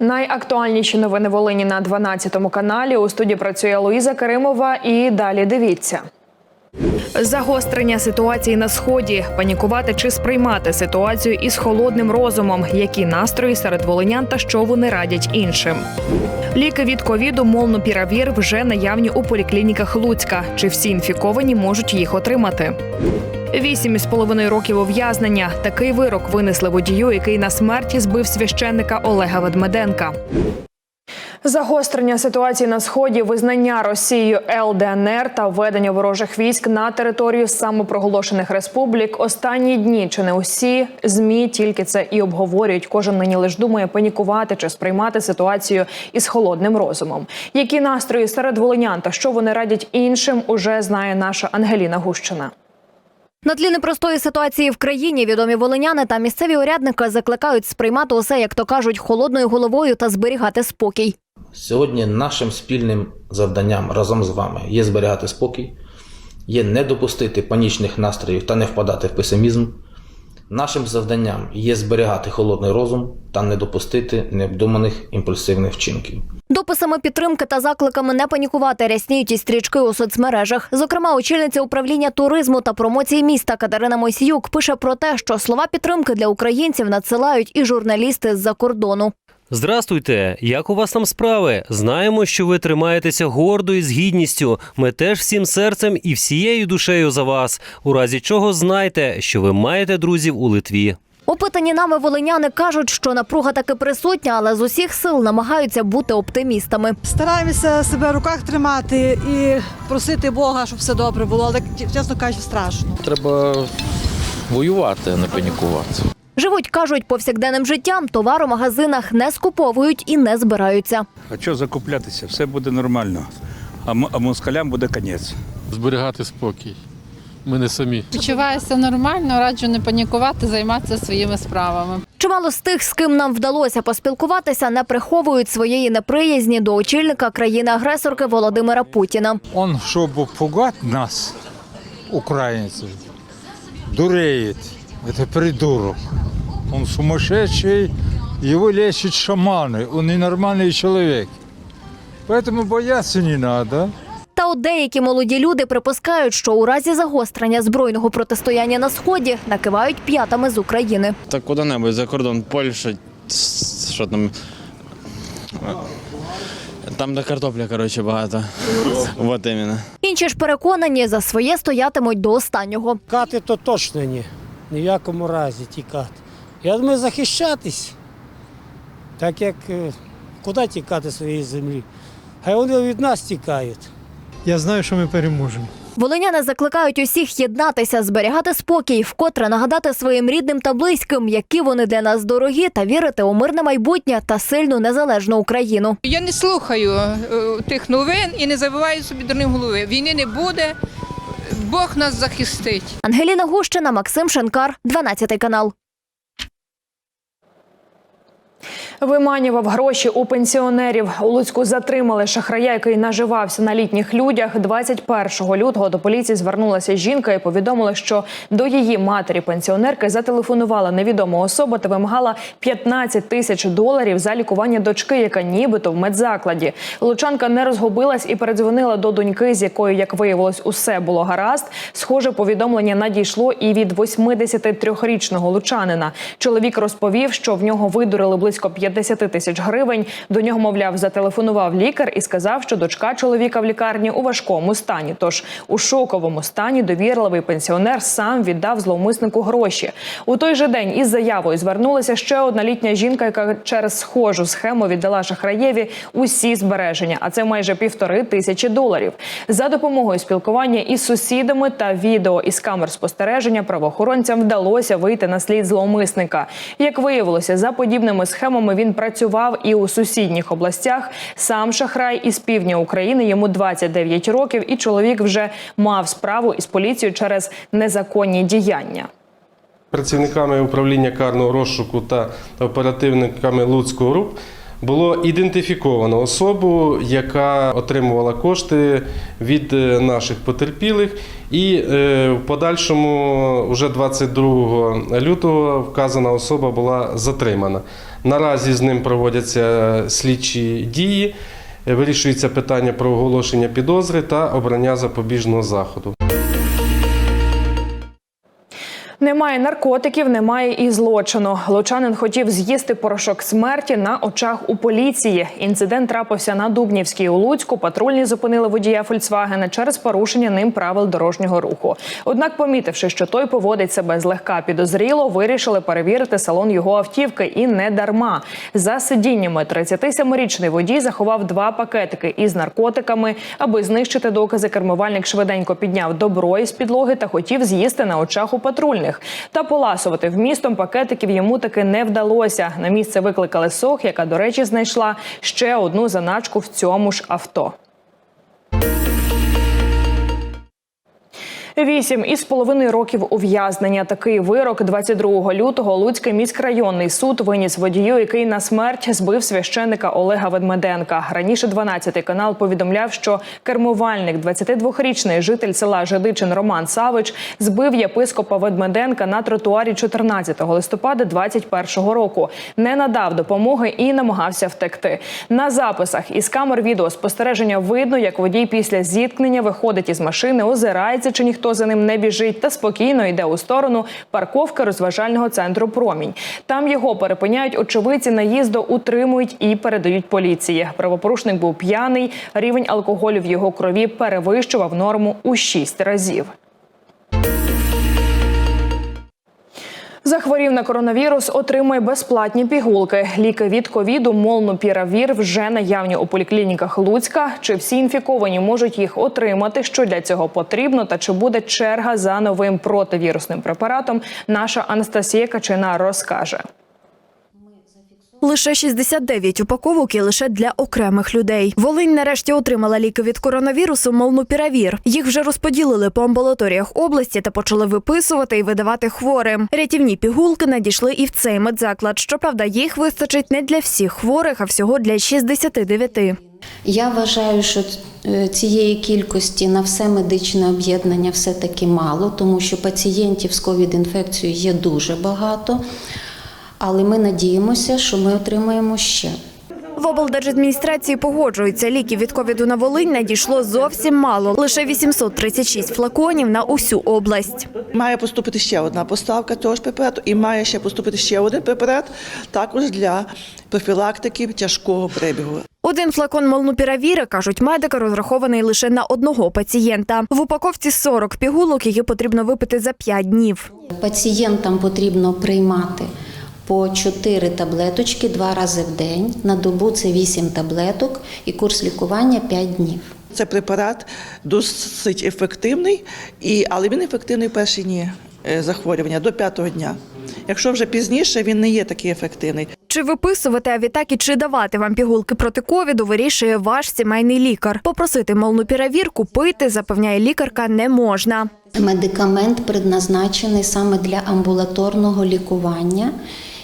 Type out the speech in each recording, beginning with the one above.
Найактуальніші новини Волині на 12 каналі. У студії працює Луїза Керимова і далі дивіться. Загострення ситуації на Сході. Панікувати чи сприймати ситуацію із холодним розумом. Які настрої серед волинян та що вони радять іншим. Ліки від ковіду Молнупіравір вже наявні у поліклініках Луцька. Чи всі інфіковані можуть їх отримати? 8,5 років ув'язнення. Такий вирок винесли водію, який на смерті збив священника Олега Ведмеденка. Загострення ситуації на Сході, визнання Росією ЛДНР та введення ворожих військ на територію самопроголошених республік. Останні дні, чи не усі ЗМІ тільки це і обговорюють. Кожен нині лише думає панікувати чи сприймати ситуацію із холодним розумом. Які настрої серед волинян та що вони радять іншим, уже знає наша Ангеліна Гущина. На тлі непростої ситуації в країні відомі волиняни та місцеві урядники закликають сприймати усе, як то кажуть, холодною головою та зберігати спокій. Сьогодні нашим спільним завданням разом з вами є зберігати спокій, є не допустити панічних настроїв та не впадати в песимізм. Нашим завданням є зберігати холодний розум та не допустити необдуманих імпульсивних вчинків. Дописами підтримки та закликами не панікувати рясніють і стрічки у соцмережах. Зокрема, очільниця управління туризму та промоції міста Катерина Мойсіюк пише про те, що слова підтримки для українців надсилають і журналісти з-за кордону. Здрастуйте! Як у вас там справи? Знаємо, що ви тримаєтеся гордо і з гідністю. Ми теж всім серцем і всією душею за вас. У разі чого знайте, що ви маєте друзів у Литві. Опитані нами волиняни кажуть, що напруга таки присутня, але з усіх сил намагаються бути оптимістами. Стараємося себе в руках тримати і просити Бога, щоб все добре було, але, чесно кажучи, страшно. Треба воювати, а не панікувати. Живуть, кажуть, повсякденним життям, товар у магазинах не скуповують і не збираються. А що закуплятися? Все буде нормально, а москалям буде кінець. Зберігати спокій. Ми не самі. Почуваюся нормально, раджу не панікувати, займатися своїми справами. Чимало з тих, з ким нам вдалося поспілкуватися, не приховують своєї неприязні до очільника країни-агресорки Володимира Путіна. Он, щоб пугати нас, українців, дуреє. Це придурок. Он сумасшедший, його лечать шамани, він ненормальний чоловік. Тому боятися не треба. Та от деякі молоді люди припускають, що у разі загострення збройного протистояння на Сході накивають п'ятами з України. Так куди-небудь за кордон, Польща, що там, де картопля, коротше, багато. От іменно. Інші ж переконані, за своє стоятимуть до останнього. Тікати то точно ні. Ні в якому разі тікати. Я думаю, захищатись. Так як, куди тікати своєї землі? Хай вони від нас тікають. Я знаю, що ми переможемо. Волиняни закликають усіх єднатися, зберігати спокій, вкотре нагадати своїм рідним та близьким, які вони для нас дорогі, та вірити у мирне майбутнє та сильну незалежну Україну. Я не слухаю тих новин і не забиваю собі дурним голови. Війни не буде, Бог нас захистить. Ангеліна Гущина, Максим Шенкар, 12 канал. Виманював гроші у пенсіонерів. У Луцьку затримали шахрая, який наживався на літніх людях. 21 лютого до поліції звернулася жінка і повідомила, що до її матері-пенсіонерки зателефонувала невідома особа та вимагала $15 000 за лікування дочки, яка нібито в медзакладі. Лучанка не розгубилась і передзвонила до доньки, з якою, як виявилось, усе було гаразд. Схоже, повідомлення надійшло і від 83-річного лучанина. Чоловік розповів, що в нього видурили близько 50 тисяч гривень. До нього, мовляв, зателефонував лікар і сказав, що дочка чоловіка в лікарні у важкому стані. Тож у шоковому стані довірливий пенсіонер сам віддав зловмиснику гроші. У той же день із заявою звернулася ще одна літня жінка, яка через схожу схему віддала шахраєві усі збереження, а це майже $1500. За допомогою спілкування із сусідами та відео із камер спостереження правоохоронцям вдалося вийти на слід зловмисника. Як виявилося, за подібними схемами він працював і у сусідніх областях. Сам шахрай із півдня України, йому 29 років, і чоловік вже мав справу із поліцією через незаконні діяння. Працівниками управління карного розшуку та оперативниками Луцького РУП було ідентифіковано особу, яка отримувала кошти від наших потерпілих І в подальшому, вже 22 лютого, вказана особа була затримана. Наразі з ним проводяться слідчі дії, вирішується питання про оголошення підозри та обрання запобіжного заходу. Немає наркотиків, немає і злочину. Лучанин хотів з'їсти порошок смерті на очах у поліції. Інцидент трапився на Дубнівській у Луцьку. Патрульні зупинили водія «Фольксвагена» через порушення ним правил дорожнього руху. Однак, помітивши, що той поводить себе злегка підозріло, вирішили перевірити салон його автівки. І не дарма. За сидіннями 37-річний водій заховав 2 пакетики із наркотиками. Аби знищити докази, кермувальник швиденько підняв добро із підлоги та хотів з'їсти на очах у патрульних. Та поласувати вмістом пакетиків йому таки не вдалося. На місце викликали СОГ, яка, до речі, знайшла ще одну заначку в цьому ж авто. 8,5 років ув'язнення. Такий вирок 22 лютого Луцький міськрайонний суд виніс водію, який на смерть збив священика Олега Ведмеденка. Раніше 12-й канал повідомляв, що кермувальник, 22-річний житель села Жидичин Роман Савич, збив єпископа Ведмеденка на тротуарі 14 листопада 2021 року. Не надав допомоги і намагався втекти. На записах із камер відеоспостереження видно, як водій після зіткнення виходить із машини, озирається, чи ніхто за ним не біжить, та спокійно йде у сторону парковки розважального центру «Промінь». Там його перепиняють очевидці наїзду, утримують і передають поліції. Правопорушник був п'яний, рівень алкоголю в його крові перевищував норму у 6 разів. Захворів на коронавірус, отримує безплатні пігулки. Ліки від ковіду Молнупіравір вже наявні у поліклініках Луцька. Чи всі інфіковані можуть їх отримати, що для цього потрібно та чи буде черга за новим противірусним препаратом, наша Анастасія Качина розкаже. Лише 69 упаковок і лише для окремих людей. Волинь нарешті отримала ліки від коронавірусу Молнупіравір. Їх вже розподілили по амбулаторіях області та почали виписувати і видавати хворим. Рятівні пігулки надійшли і в цей медзаклад. Щоправда, їх вистачить не для всіх хворих, а всього для 69. Я вважаю, що цієї кількості на все медичне об'єднання все-таки мало, тому що пацієнтів з ковід-інфекцією є дуже багато. Але ми надіємося, що ми отримаємо ще. В облдержадміністрації погоджуються, ліків від ковіду на Волинь надійшло зовсім мало. Лише 836 флаконів на усю область. Має поступити ще одна поставка цього ж препарату і має ще поступити ще один препарат, також для профілактики тяжкого перебігу. Один флакон Молнупіравіра, кажуть медики, розрахований лише на одного пацієнта. В упаковці 40 пігулок, які потрібно випити за 5 днів. Пацієнтам потрібно приймати по 4 таблеточки 2 рази в день. На добу це 8 таблеток і курс лікування 5 днів. Це препарат досить ефективний, але він ефективний в перші дні захворювання, до 5-го дня. Якщо вже пізніше, він не є такий ефективний. Чи виписувати, а відтак і чи давати вам пігулки проти ковіду, вирішує ваш сімейний лікар. Попросити Молнупіравір купити, запевняє лікарка, не можна. Медикамент предназначений саме для амбулаторного лікування,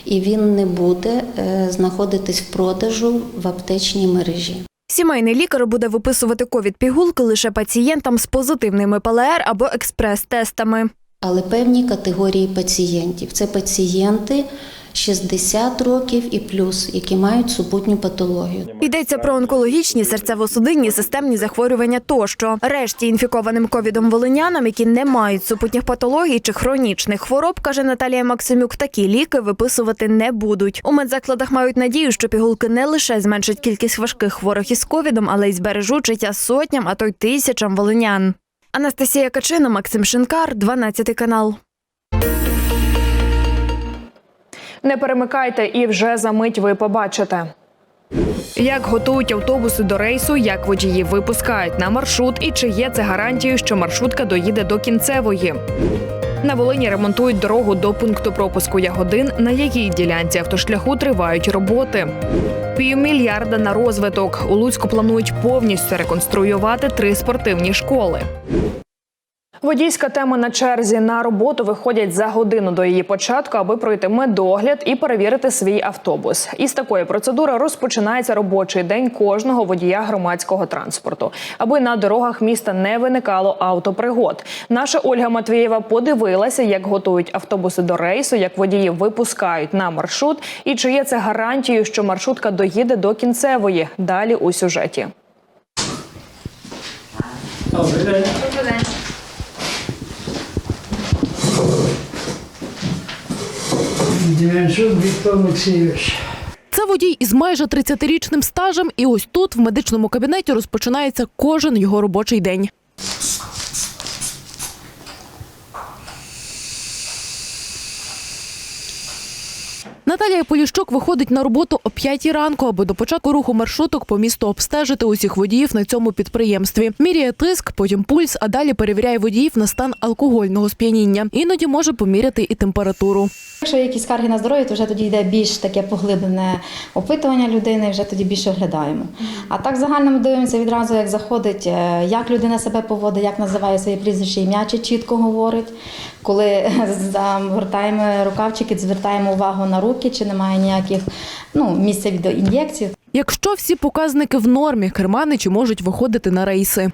і він не буде знаходитись в продажу в аптечній мережі. Сімейний лікар буде виписувати ковід-пігулки лише пацієнтам з позитивними ПЛР або експрес-тестами. Але певні категорії пацієнтів – це пацієнти 60 років і плюс, які мають супутню патологію. Йдеться про онкологічні, серцево-судинні, системні захворювання тощо. Решті інфікованим ковідом волинянам, які не мають супутніх патологій чи хронічних хвороб, каже Наталія Максимюк, такі ліки виписувати не будуть. У медзакладах мають надію, що пігулки не лише зменшать кількість важких хворих із ковідом, але й збережуть життя сотням, а то й тисячам волинян. Анастасія Качина, Максим Шинкар, 12 канал. Не перемикайте і вже за мить ви побачите. Як готують автобуси до рейсу, як водіїв випускають на маршрут і чи є це гарантією, що маршрутка доїде до кінцевої. На Волині ремонтують дорогу до пункту пропуску Ягодин, на якій ділянці автошляху тривають роботи. $500 мільярда на розвиток. У Луцьку планують повністю реконструювати 3 спортивні школи. Водійська тема на черзі. На роботу виходять за годину до її початку, аби пройти медогляд і перевірити свій автобус. Із такої процедури розпочинається робочий день кожного водія громадського транспорту, аби на дорогах міста не виникало автопригод. Наша Ольга Матвієва подивилася, як готують автобуси до рейсу, як водіїв випускають на маршрут і чи є це гарантією, що маршрутка доїде до кінцевої. Далі у сюжеті. Добрий день. Добрий день. Дівчук Віктор Олексійович. Це водій із майже 30-річним стажем, і ось тут, в медичному кабінеті, розпочинається кожен його робочий день. Наталія Поліщук виходить на роботу о 5 ранку, аби до початку руху маршруток по місту обстежити усіх водіїв на цьому підприємстві. Міряє тиск, потім пульс, а далі перевіряє водіїв на стан алкогольного сп'яніння. Іноді може поміряти і температуру. Якщо є якісь скарги на здоров'я, то вже тоді йде більш таке поглиблене опитування людини, вже тоді більше оглядаємо. А так загально ми дивимося відразу, як заходить, як людина себе поводить, як називає своє прізвище, ім'я, чи чітко говорить. Коли загортаємо рукавчики, звертаємо увагу на руки, чи немає ніяких місця від ін'єкцій. Якщо всі показники в нормі, керманичі можуть виходити на рейси.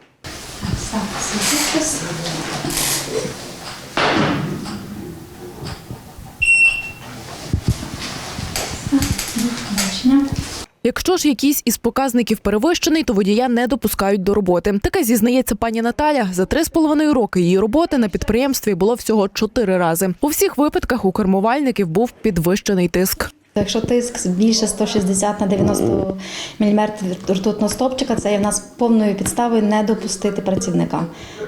Якщо ж якийсь із показників перевищений, то водія не допускають до роботи. Таке зізнається пані Наталя. За 3,5 роки її роботи на підприємстві було всього 4 рази. У всіх випадках у кермувальників був підвищений тиск. Якщо тиск більше 160 на 90 мм ртутного стовпчика, це є в нас повною підставою не допустити працівника.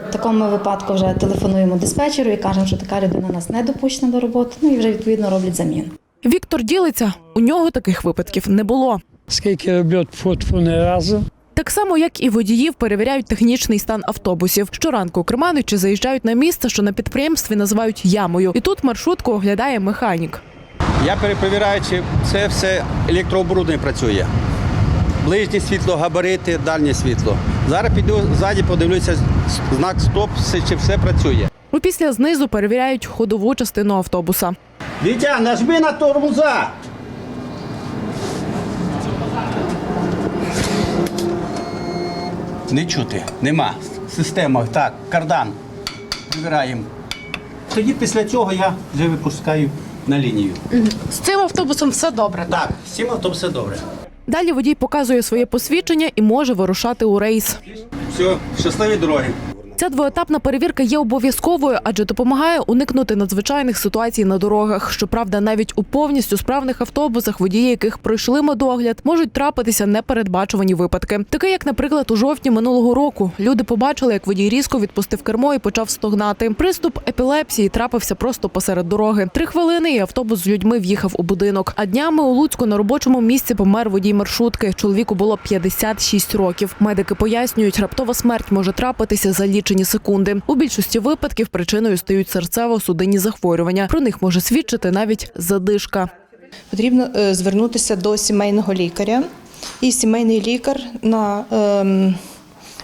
В такому випадку вже телефонуємо диспетчеру і кажемо, що така людина нас не допущена до роботи, і вже відповідно роблять заміну. Віктор ділиться, у нього таких випадків не було. Скільки роблять футфу не разу. Так само, як і водіїв, перевіряють технічний стан автобусів. Щоранку керманичі заїжджають на місце, що на підприємстві називають ямою. І тут маршрутку оглядає механік. Я перепровіряю, чи це все електрооборудовання працює. Ближнє світло, габарити, дальнє світло. Зараз піду ззаді, подивлюся, знак «Стоп», чи все працює. Опісля знизу перевіряють ходову частину автобуса. Вітя, нажми на тормоза! Не чути, нема. Система, так, кардан. Прибираємо. Тоді після цього я вже випускаю на лінію. З цим автобусом все добре? Так, з цим автобусом все добре. Далі водій показує своє посвідчення і може вирушати у рейс. Все, щасливі дороги. Ця двоетапна перевірка є обов'язковою, адже допомагає уникнути надзвичайних ситуацій на дорогах. Щоправда, навіть у повністю справних автобусах, водії яких пройшли медогляд, можуть трапитися непередбачувані випадки. Таке, як, наприклад, у жовтні минулого року. Люди побачили, як водій різко відпустив кермо і почав стогнати. Приступ епілепсії трапився просто посеред дороги. 3 хвилини і автобус з людьми в'їхав у будинок. А днями у Луцьку на робочому місці помер водій маршрутки. Чоловіку було 56 років. Медики пояснюють, раптова смерть може трапитися за лічені секунди. У більшості випадків причиною стають серцево-судинні захворювання. Про них може свідчити навіть задишка. Потрібно звернутися до сімейного лікаря. І сімейний лікар на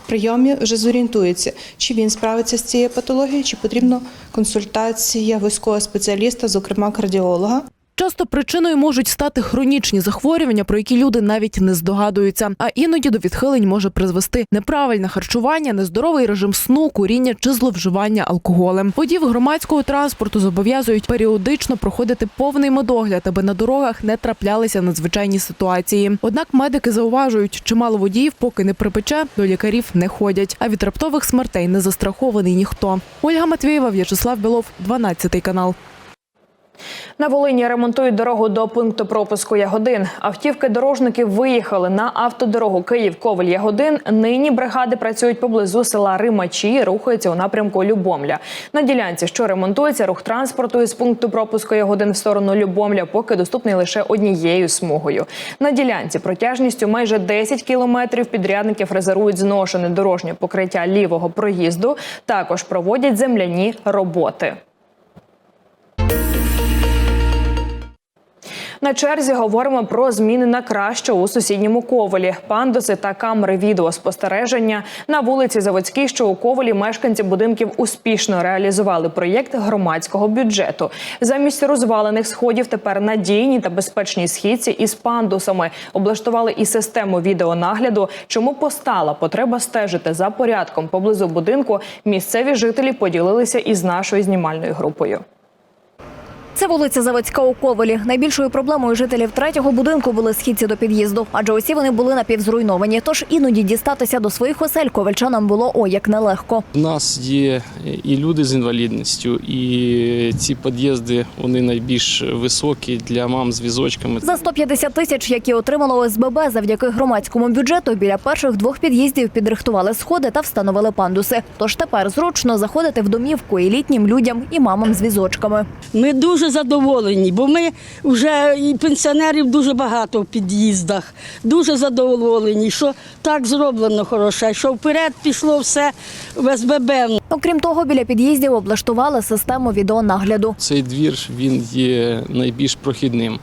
прийомі вже зорієнтується, чи він справиться з цією патологією, чи потрібна консультація вузького спеціаліста, зокрема кардіолога. Часто причиною можуть стати хронічні захворювання, про які люди навіть не здогадуються. А іноді до відхилень може призвести неправильне харчування, нездоровий режим сну, куріння чи зловживання алкоголем. Водіїв громадського транспорту зобов'язують періодично проходити повний медогляд, аби на дорогах не траплялися надзвичайні ситуації. Однак медики зауважують, чимало водіїв, поки не припече, до лікарів не ходять. А від раптових смертей не застрахований ніхто. Ольга Матвієва, В'ячеслав Білов, 12 канал. На Волині ремонтують дорогу до пункту пропуску Ягодин. Автівки дорожників виїхали на автодорогу Київ-Ковель-Ягодин. Нині бригади працюють поблизу села Римачі і рухаються у напрямку Любомля. На ділянці, що ремонтується, рух транспорту із пункту пропуску Ягодин в сторону Любомля поки доступний лише однією смугою. На ділянці протяжністю майже 10 кілометрів підрядники фрезерують зношене дорожнє покриття лівого проїзду. Також проводять земляні роботи. На черзі говоримо про зміни на краще у сусідньому Ковелі. Пандуси та камери відеоспостереження на вулиці Заводській, що у Ковелі, мешканці будинків успішно реалізували проєкт громадського бюджету. Замість розвалених сходів тепер надійні та безпечні східці із пандусами. Облаштували і систему відеонагляду. Чому постала потреба стежити за порядком поблизу будинку, місцеві жителі поділилися із нашою знімальною групою. Це вулиця Заводська у Ковелі. Найбільшою проблемою жителів третього будинку були східці до під'їзду, адже усі вони були напівзруйновані. Тож іноді дістатися до своїх осель ковельчанам було ой як нелегко. У нас є і люди з інвалідністю, і ці під'їзди, вони найбільш високі для мам з візочками. За 150 тисяч, які отримало ОСББ завдяки громадському бюджету, біля перших 2 під'їздів підрихтували сходи та встановили пандуси. Тож тепер зручно заходити в домівку і літнім людям, і мамам з візочками. Ми дуже задоволені, бо ми вже і пенсіонерів дуже багато в під'їздах. Дуже задоволені, що так зроблено хороше, що вперед пішло все в СББ. Окрім того, біля під'їздів облаштували систему відеонагляду. Цей двір, він є найбільш прохідним.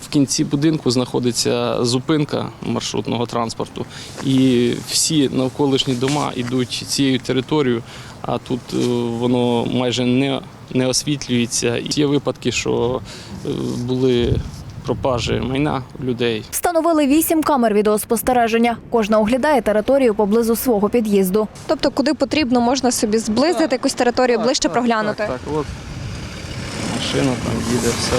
В кінці будинку знаходиться зупинка маршрутного транспорту. І всі навколишні дома йдуть цією територією, а тут воно майже не освітлюється. Є випадки, що були пропажі майна людей. Встановили 8 камер відеоспостереження. Кожна оглядає територію поблизу свого під'їзду. Тобто, куди потрібно, можна собі зблизити якусь територію, ближче проглянути? Так, от машина там їде, все.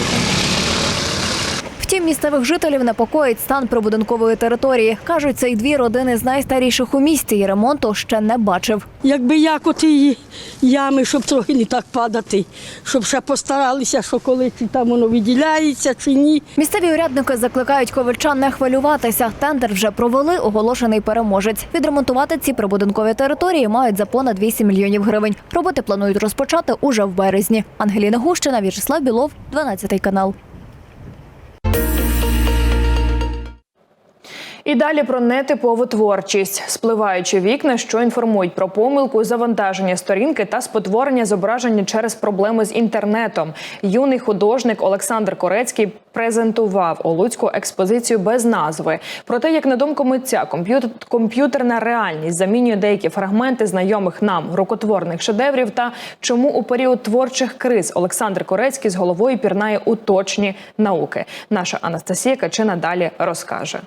Втім, місцевих жителів непокоїть стан прибудинкової території. Кажуть, цей двір – один із найстаріших у місті і ремонту ще не бачив. Якби як оті ями, щоб трохи не так падати, щоб ще постаралися, що коли там воно виділяється чи ні. Місцеві урядники закликають ковельчан не хвилюватися. Тендер вже провели, оголошений переможець. Відремонтувати ці прибудинкові території мають за понад 8 мільйонів гривень. Роботи планують розпочати уже в березні. Ангеліна Гущина, В'ячеслав Білов, 12 канал. І далі про нетипову творчість. Спливаючі вікна, що інформують про помилку, завантаження сторінки та спотворення зображення через проблеми з інтернетом. Юний художник Олександр Корецький презентував у Луцьку експозицію без назви. Про те, як на думку митця комп'ютерна реальність замінює деякі фрагменти знайомих нам рукотворних шедеврів та чому у період творчих криз Олександр Корецький з головою пірнає у точні науки. Наша Анастасія Качина далі розкаже.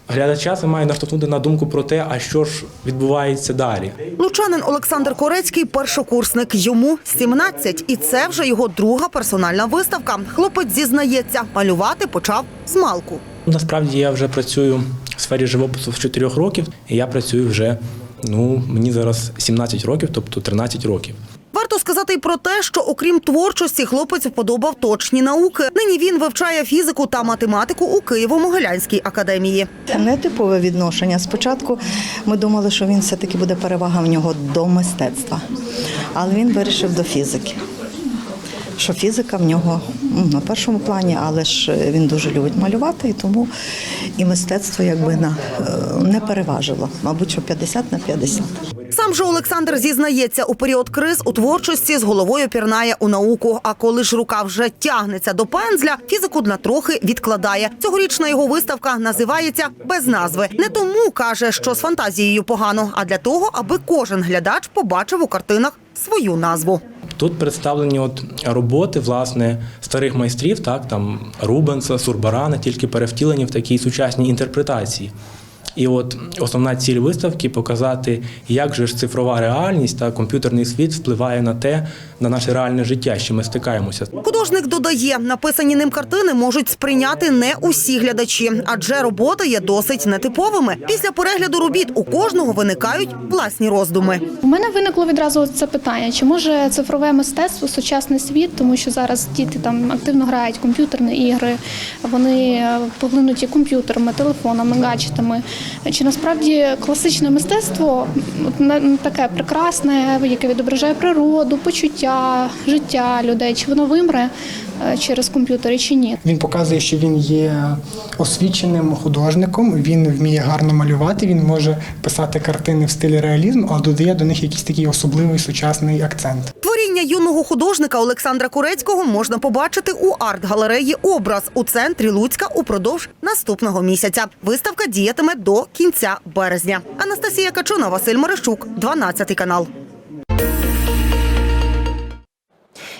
Глядача це має наштовхнути на думку про те, а що ж відбувається далі. Лучанин Олександр Корецький – першокурсник. Йому 17. І це вже його друга персональна виставка. Хлопець зізнається, малювати почав з малку. Насправді я вже працюю в сфері живопису з 4 років. І я працюю вже, мені зараз 17 років, тобто 13 років. Варто сказати й про те, що окрім творчості, хлопець вподобав точні науки. Нині він вивчає фізику та математику у Києво-Могилянській академії. Це нетипове відношення. Спочатку ми думали, що він все-таки буде перевага в нього до мистецтва. Але він вирішив до фізики. Що фізика в нього на першому плані, але ж він дуже любить малювати, і тому і мистецтво не переважило. Мабуть, що 50/50. Сам же Олександр зізнається, у період криз у творчості з головою пірнає у науку. А коли ж рука вже тягнеться до пензля, фізику на трохи відкладає. Цьогорічна його виставка називається «Без назви». Не тому, каже, що з фантазією погано, а для того, аби кожен глядач побачив у картинах свою назву. Тут представлені роботи, власне, старих майстрів, там Рубенса, Сурбарана, тільки перевтілені в такій сучасній інтерпретації. І основна ціль виставки – показати, як же ж цифрова реальність та комп'ютерний світ впливає на наше реальне життя, з чим ми стикаємося. Художник додає, написані ним картини можуть сприйняти не усі глядачі, адже роботи є досить нетиповими. Після перегляду робіт у кожного виникають власні роздуми. У мене виникло відразу це питання, чи може цифрове мистецтво, сучасний світ, тому що зараз діти там активно грають комп'ютерні ігри, вони поглинуті комп'ютерами, телефонами, гаджетами. Чи насправді класичне мистецтво таке прекрасне, яке відображає природу, почуття, життя людей, чи воно вимре через комп'ютери чи ні. Він показує, що він є освіченим художником, він вміє гарно малювати, він може писати картини в стилі реалізму, а додає до них якийсь такий особливий сучасний акцент. Творіння юного художника Олександра Курецького можна побачити у арт-галереї «Образ» у центрі Луцька упродовж наступного місяця. Виставка діятиме до кінця березня. Анастасія Качуна, Василь Мерещук, 12 канал.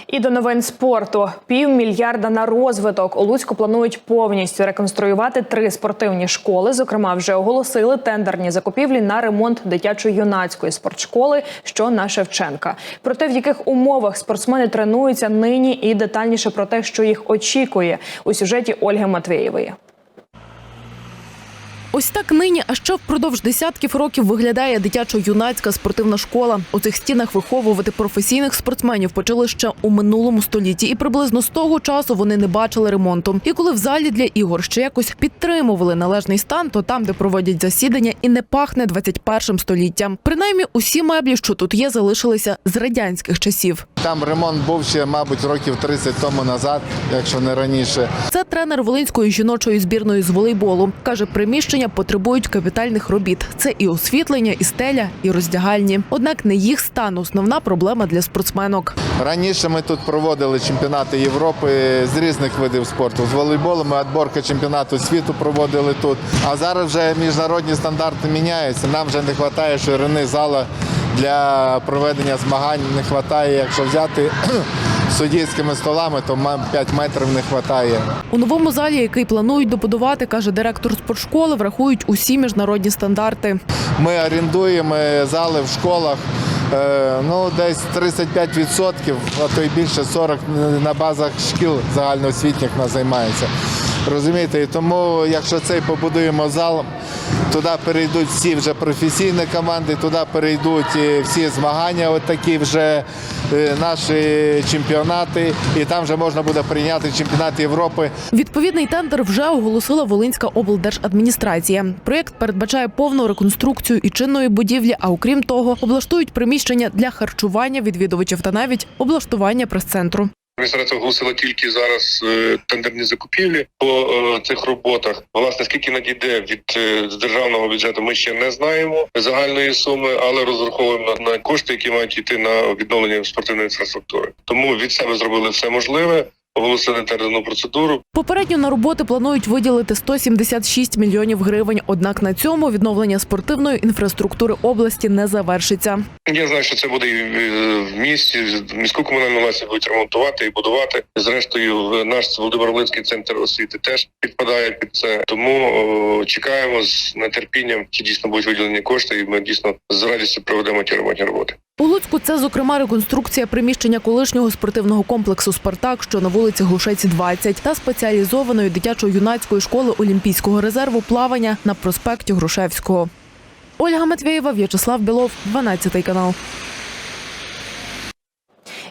І до новин спорту. $500 мільярда на розвиток. У Луцьку планують повністю реконструювати 3 спортивні школи. Зокрема, вже оголосили тендерні закупівлі на ремонт дитячо-юнацької спортшколи, що на Шевченка. Про те, в яких умовах спортсмени тренуються нині, і детальніше про те, що їх очікує, у сюжеті Ольги Матвєєвої. Ось так нині, а ще впродовж десятків років виглядає дитячо-юнацька спортивна школа. У цих стінах виховувати професійних спортсменів почали ще у минулому столітті. І приблизно з того часу вони не бачили ремонту. І коли в залі для ігор ще якось підтримували належний стан, то там, де проводять засідання, і не пахне 21 століттям. Принаймні, усі меблі, що тут є, залишилися з радянських часів. Там ремонт був ще, мабуть, років 30 тому назад, якщо не раніше. Це тренер Волинської жіночої збірної з волейболу. Каже, приміщення потребують капітальних робіт. Це і освітлення, і стеля, і роздягальні. Однак не їх стан – основна проблема для спортсменок. Раніше ми тут проводили чемпіонати Європи з різних видів спорту. З волейболу ми відборка чемпіонату світу проводили тут. А зараз вже міжнародні стандарти міняються. Нам вже не вистачає ширини зала для проведення змагань. Не вистачає, якщо взяти суддівськими столами, то 5 метрів не вистачає. У новому залі, який планують добудувати, каже директор спортшколи, врахують усі міжнародні стандарти. Ми орендуємо зали в школах, десь 35%, а то й більше 40% на базах шкіл загальноосвітніх нас займається. Розумієте, і тому, якщо цей побудуємо зал, туди перейдуть всі вже професійні команди, туди перейдуть всі змагання, от такі вже наші чемпіонати, і там вже можна буде прийняти чемпіонат Європи. Відповідний тендер вже оголосила Волинська облдержадміністрація. Проєкт передбачає повну реконструкцію і чинної будівлі, а окрім того, облаштують приміщення для харчування відвідувачів та навіть облаштування прес-центру. Адміністрація оголосила тільки зараз тендерні закупівлі по цих роботах. Власне, скільки надійде від державного бюджету, ми ще не знаємо загальної суми, але розраховуємо на кошти, які мають йти на відновлення спортивної інфраструктури. Тому від себе зробили все можливе. Оголосили тендерну процедуру. Попередньо на роботи планують виділити 176 мільйонів гривень. Однак на цьому відновлення спортивної інфраструктури області не завершиться. Я знаю, що це буде і в місті, міську комунальну власність будуть ремонтувати і будувати. Зрештою, наш Володимир-Волинський центр освіти теж підпадає під це. Тому чекаємо з нетерпінням, чи дійсно будуть виділені кошти, і ми дійсно з радістю проведемо ті ремонтні роботи. У Луцьку це, зокрема, реконструкція приміщення колишнього спортивного комплексу «Спартак», що на вулиці Глушець, 20, та спеціалізованої дитячо-юнацької школи Олімпійського резерву плавання на проспекті Грушевського. Ольга Матвєєва, В'ячеслав Білов, 12 канал.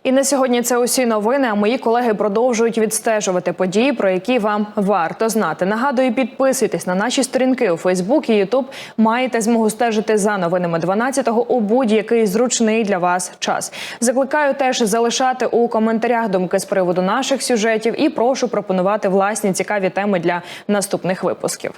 І на сьогодні це усі новини, а мої колеги продовжують відстежувати події, про які вам варто знати. Нагадую, підписуйтесь на наші сторінки у Фейсбук і Ютуб. Маєте змогу стежити за новинами 12-го у будь-який зручний для вас час. Закликаю теж залишати у коментарях думки з приводу наших сюжетів і прошу пропонувати власні цікаві теми для наступних випусків.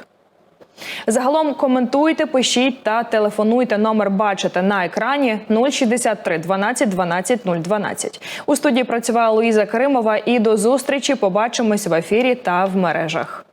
Загалом коментуйте, пишіть та телефонуйте. Номер бачите на екрані 063 12 12 012. У студії працювала Луїза Кримова і до зустрічі. Побачимось в ефірі та в мережах.